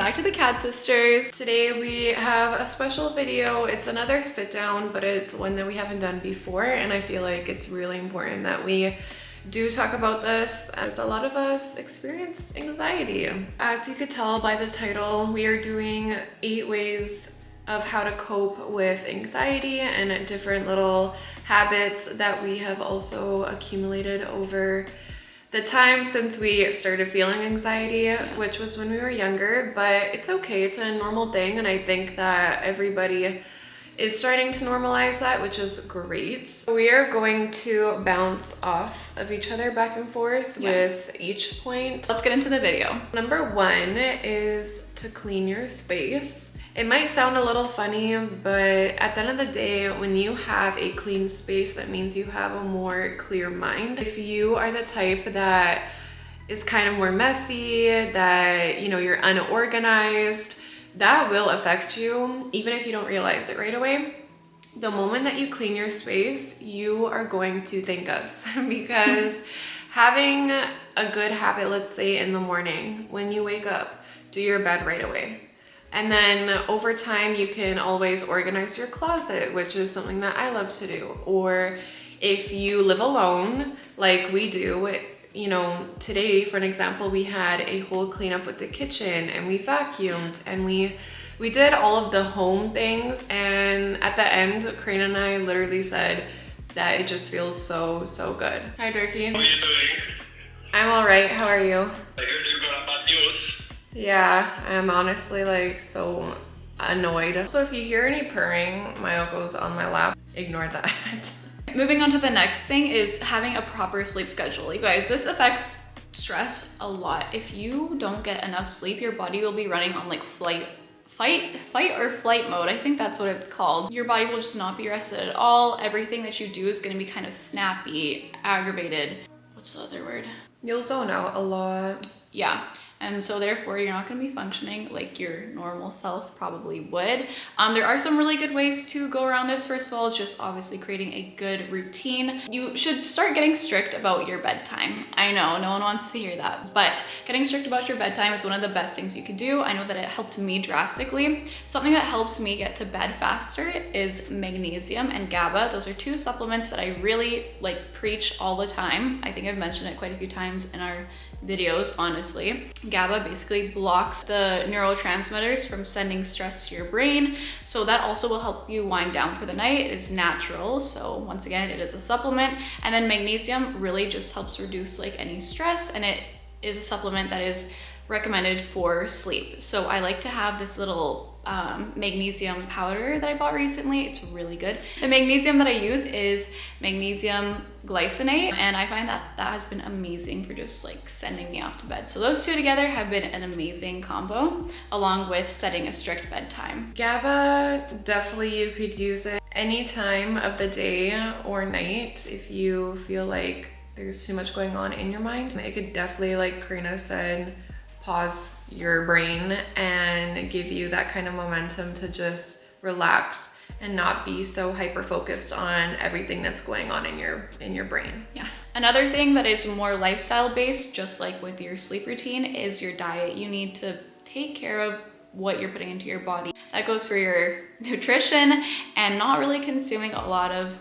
back to the Kadzsisters. Today we have a special video. It's another sit down, but it's one that we haven't done before, and I feel like it's really important that we do talk about this as a lot of us experience anxiety. As you could tell by the title, we are doing 8 ways of how to cope with anxiety and different little habits that we have also accumulated over the time since we started feeling anxiety, which was when we were younger, but it's okay. It's a normal thing, and I think that everybody is starting to normalize that, which is great. We are going to bounce off of each other back and forth with each point. Let's get into the video. Number 1 is to clean your space. It might sound a little funny, but at the end of the day, when you have a clean space, that means you have a more clear mind. If you are the type that is kind of more messy, that, you know, you're unorganized, that will affect you, even if you don't realize it right away. The moment that you clean your space, you are going to thank us because having a good habit, let's say in the morning, when you wake up, do your bed right away. And then over time, you can always organize your closet, which is something that I love to do. Or if you live alone, like we do, you know, today, for an example, we had a whole cleanup with the kitchen, and we vacuumed, and we did all of the home things. And at the end, Crane and I literally said that it just feels so, so good. Hi, Durkee. How are you doing? I'm all right. How are you? I heard you got bad news. Yeah, I'm honestly like so annoyed. So if you hear any purring, Mayoko's on my lap. Ignore that. Moving on to the next thing is having a proper sleep schedule. You guys, this affects stress a lot. If you don't get enough sleep, your body will be running on like fight or flight mode. I think that's what it's called. Your body will just not be rested at all. Everything that you do is going to be kind of snappy, aggravated. What's the other word? You'll zone out a lot. Yeah. And so therefore you're not going to be functioning like your normal self probably would. There are some really good ways to go around this. First of all, it's just obviously creating a good routine. You should start getting strict about your bedtime. I know no one wants to hear that, but getting strict about your bedtime is one of the best things you could do. I know that it helped me drastically. Something that helps me get to bed faster is magnesium and GABA. Those are 2 supplements that I really like preach all the time. I think I've mentioned it quite a few times in our videos, honestly. GABA basically blocks the neurotransmitters from sending stress to your brain, so that also will help you wind down for the night. It's natural, so once again, it is a supplement. And then magnesium really just helps reduce like any stress, and it is a supplement that is recommended for sleep. So I like to have this little magnesium powder that I bought recently. It's really good. The magnesium that I use is magnesium glycinate, and I find that that has been amazing for just like sending me off to bed. So those 2 together have been an amazing combo, along with setting a strict bedtime. GABA, definitely you could use it any time of the day or night if you feel like there's too much going on in your mind. It could definitely, like Karina said, pause your brain and give you that kind of momentum to just relax and not be so hyper focused on everything that's going on in your brain. Yeah. Another thing that is more lifestyle based, just like with your sleep routine, is your diet. You need to take care of what you're putting into your body. That goes for your nutrition and not really consuming a lot of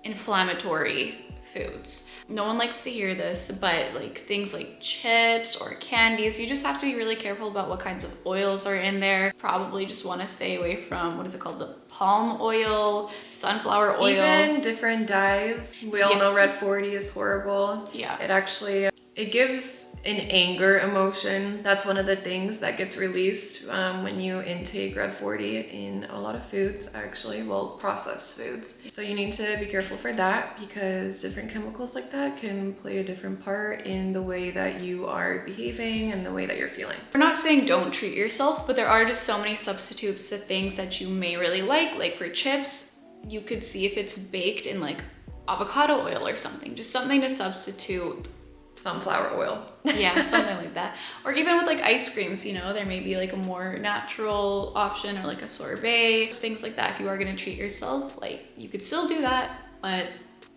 inflammatory foods. No one likes to hear this, but like things like chips or candies, you just have to be really careful about what kinds of oils are in there. Probably just want to stay away from, what is it called? The palm oil, sunflower oil. Even different dyes. We all know Red 40 is horrible. Yeah. It actually, it gives an anger emotion. That's one of the things that gets released when you intake Red 40 in a lot of foods, actually, well, processed foods. So you need to be careful for that, because different chemicals like that can play a different part in the way that you are behaving and the way that you're feeling. We're not saying don't treat yourself, but there are just so many substitutes to things that you may really like for chips, you could see if it's baked in like avocado oil or something, just something to substitute sunflower oil. Yeah, something like that. Or even with like ice creams, you know, there may be like a more natural option, or like a sorbet, things like that. If you are gonna treat yourself, like you could still do that, but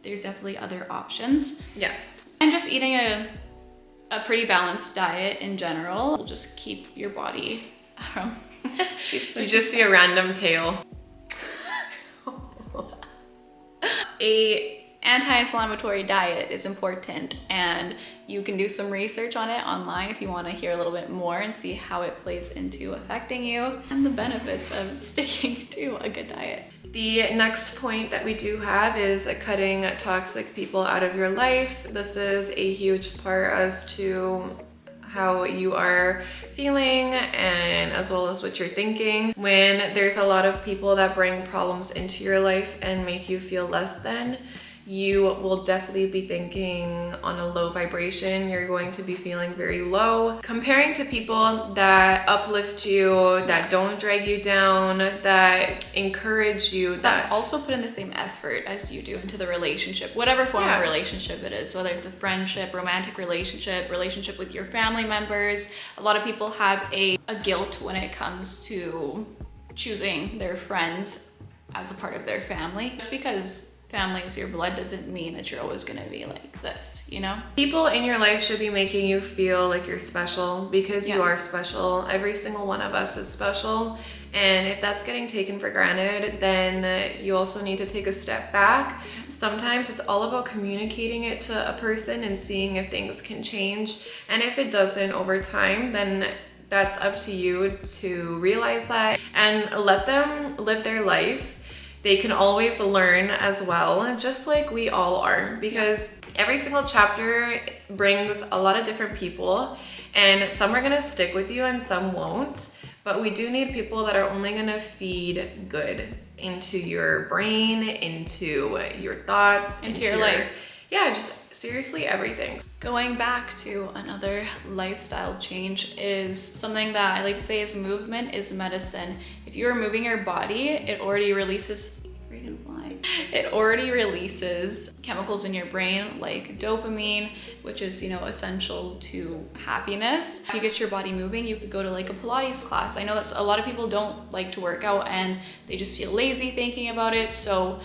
there's definitely other options. Yes. And just eating a pretty balanced diet in general will just keep your body She's You just see a random tail. A anti-inflammatory diet is important, and you can do some research on it online if you want to hear a little bit more and see how it plays into affecting you and the benefits of sticking to a good diet. The next point that we do have is cutting toxic people out of your life. This is a huge part as to how you are feeling and as well as what you're thinking. When there's a lot of people that bring problems into your life and make you feel less than, you will definitely be thinking on a low vibration. You're going to be feeling very low. Comparing to people that uplift you, that don't drag you down, that encourage you, that also put in the same effort as you do into the relationship, whatever form of relationship it is, whether it's a friendship, romantic relationship, relationship with your family members. A lot of people have a guilt when it comes to choosing their friends as a part of their family. Just because family is your blood doesn't mean that you're always gonna be like this, you know? People in your life should be making you feel like you're special, because you are special. Every single one of us is special. And if that's getting taken for granted, then you also need to take a step back. Sometimes it's all about communicating it to a person and seeing if things can change. And if it doesn't over time, then that's up to you to realize that and let them live their life. They can always learn as well, just like we all are, because every single chapter brings a lot of different people, and some are gonna stick with you and some won't. But we do need people that are only gonna feed good into your brain, into your thoughts, into your life. Yeah, just seriously everything. Going back to another lifestyle change is something that I like to say is movement is medicine. If you're moving your body, it already releases chemicals in your brain like dopamine, which is, you know, essential to happiness. If you get your body moving, you could go to like a Pilates class. I know that a lot of people don't like to work out and they just feel lazy thinking about it. So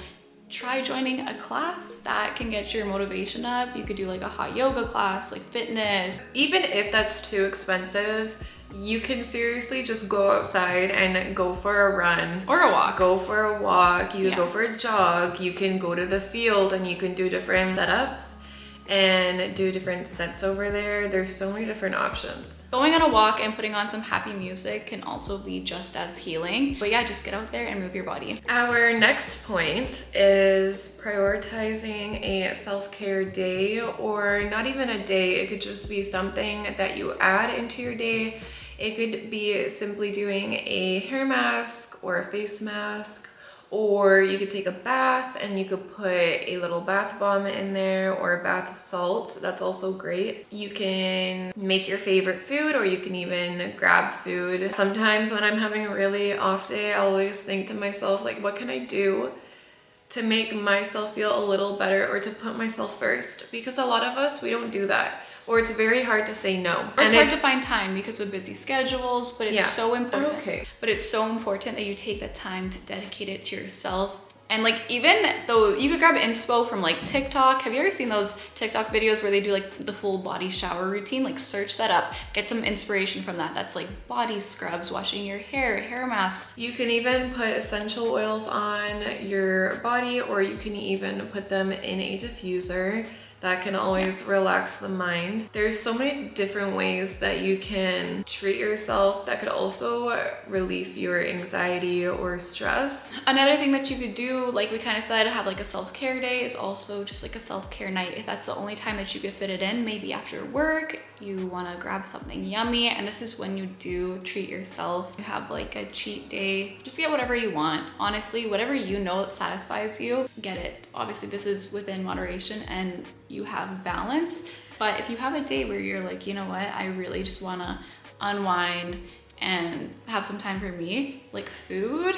try joining a class that can get your motivation up. You could do like a hot yoga class, like fitness. Even if that's too expensive, you can seriously just go outside and go for a run. Or a walk. Go for a walk, you can go for a jog, you can go to the field and you can do different setups and do different sets over there. There's so many different options. Going on a walk and putting on some happy music can also be just as healing. But yeah, just get out there and move your body. Our next point is prioritizing a self-care day, or not even a day. It could just be something that you add into your day. It could be simply doing a hair mask or a face mask, or you could take a bath and you could put a little bath bomb in there, or bath salt. That's also great. You can make your favorite food, or you can even grab food. Sometimes when I'm having a really off day, I always think to myself, like, what can I do to make myself feel a little better, or to put myself first? Because a lot of us, we don't do that. Or it's very hard to say no. It's hard to find time because of busy schedules, but it's so important. Okay. But it's so important that you take the time to dedicate it to yourself. And like, even though you could grab inspo from like TikTok. Have you ever seen those TikTok videos where they do like the full body shower routine? Like, search that up, get some inspiration from that. That's like body scrubs, washing your hair masks. You can even put essential oils on your body, or you can even put them in a diffuser. That can always relax the mind. There's so many different ways that you can treat yourself that could also relieve your anxiety or stress. Another thing that you could do, like we kind of said, have like a self-care day, is also just like a self-care night. If that's the only time that you could fit it in, maybe after work, you want to grab something yummy, and this is when you do treat yourself. You have like a cheat day. Just get whatever you want. Honestly, whatever you know that satisfies you, get it. Obviously, this is within moderation and you have balance. But if you have a day where you're like, you know what, I really just want to unwind and have some time for me, like, food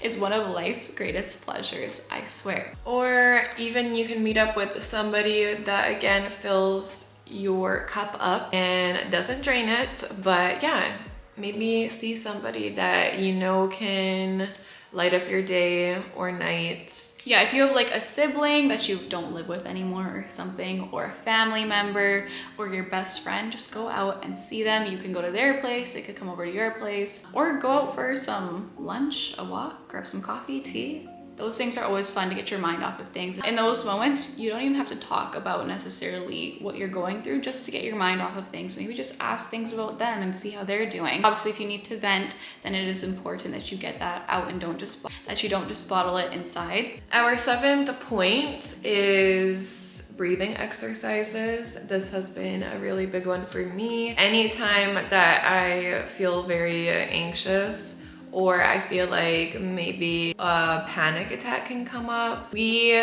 is one of life's greatest pleasures, I swear. Or even you can meet up with somebody that, again, fills your cup up and doesn't drain it. But yeah, maybe see somebody that you know can light up your day or night. Yeah, if you have like a sibling that you don't live with anymore or something, or a family member or your best friend, just go out and see them. You can go to their place, they could come over to your place, or go out for some lunch, a walk, grab some coffee, tea. Those things are always fun to get your mind off of things. In those moments, you don't even have to talk about necessarily what you're going through, just to get your mind off of things. Maybe just ask things about them and see how they're doing. Obviously, if you need to vent, then it is important that you get that out and that you don't just bottle it inside. Our 7th point is breathing exercises. This has been a really big one for me. Anytime that I feel very anxious, or I feel like maybe a panic attack can come up, we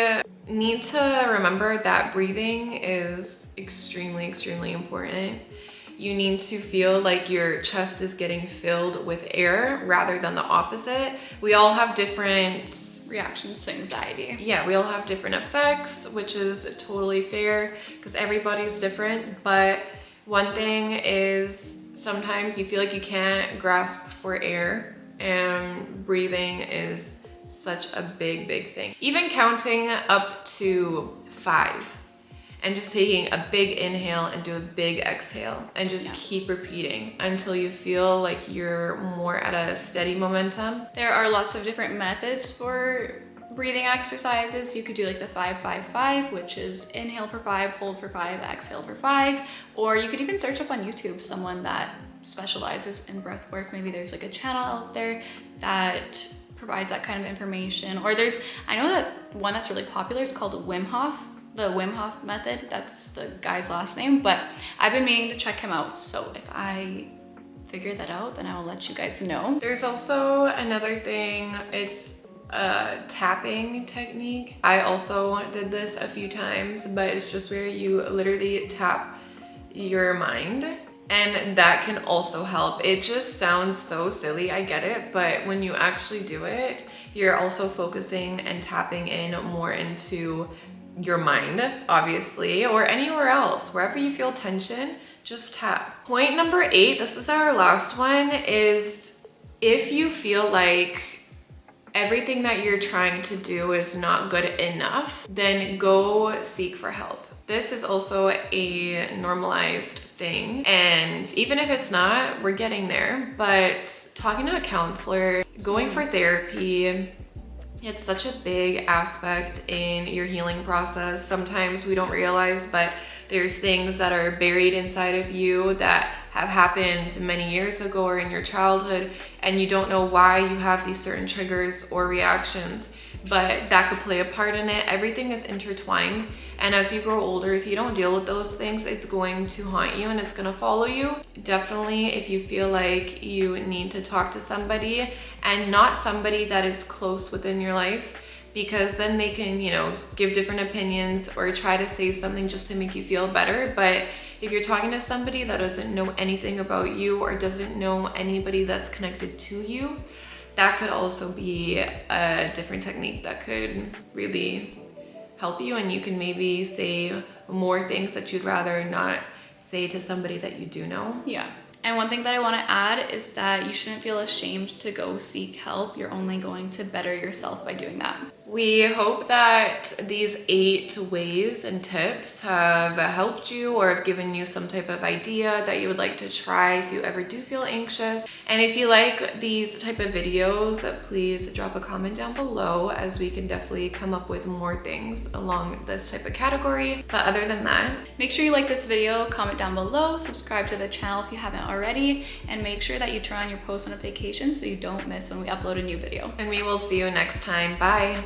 need to remember that breathing is extremely, extremely important. You need to feel like your chest is getting filled with air rather than the opposite. We all have different reactions to anxiety. Yeah, we all have different effects, which is totally fair because everybody's different. But one thing is sometimes you feel like you can't grasp for air, and breathing is such a big, big thing. Even counting up to 5 and just taking a big inhale and do a big exhale and just keep repeating until you feel like you're more at a steady momentum. There are lots of different methods for breathing exercises. You could do like the 5-5-5, which is inhale for 5, hold for 5, exhale for 5. Or you could even search up on YouTube someone that specializes in breath work. Maybe there's like a channel out there that provides that kind of information. Or I know that one that's really popular is called Wim Hof, the Wim Hof method. That's the guy's last name, but I've been meaning to check him out. So if I figure that out, then I will let you guys know. There's also another thing, it's a tapping technique. I also did this a few times, but it's just where you literally tap your mind. And that can also help. It just sounds so silly, I get it, but when you actually do it, you're also focusing and tapping in more into your mind, obviously, or anywhere else. Wherever you feel tension, just tap. Point number 8, this is our last one, is if you feel like everything that you're trying to do is not good enough, then go seek for help. This is also a normalized thing, and even if it's not, we're getting there. But talking to a counselor, going for therapy, it's such a big aspect in your healing process. Sometimes we don't realize, but there's things that are buried inside of you that have happened many years ago or in your childhood, and you don't know why you have these certain triggers or reactions, but that could play a part in it. Everything is intertwined, and as you grow older, if you don't deal with those things, it's going to haunt you and it's going to follow you. Definitely, if you feel like you need to talk to somebody, and not somebody that is close within your life, because then they can, give different opinions or try to say something just to make you feel better. But if you're talking to somebody that doesn't know anything about you or doesn't know anybody that's connected to you, that could also be a different technique that could really help you, and you can maybe say more things that you'd rather not say to somebody that you do know. Yeah. And one thing that I want to add is that you shouldn't feel ashamed to go seek help. You're only going to better yourself by doing that. We hope that these 8 ways and tips have helped you or have given you some type of idea that you would like to try if you ever do feel anxious. And if you like these type of videos, please drop a comment down below, as we can definitely come up with more things along this type of category. But other than that, make sure you like this video, comment down below, subscribe to the channel if you haven't already, and make sure that you turn on your post notifications so you don't miss when we upload a new video. And we will see you next time. Bye.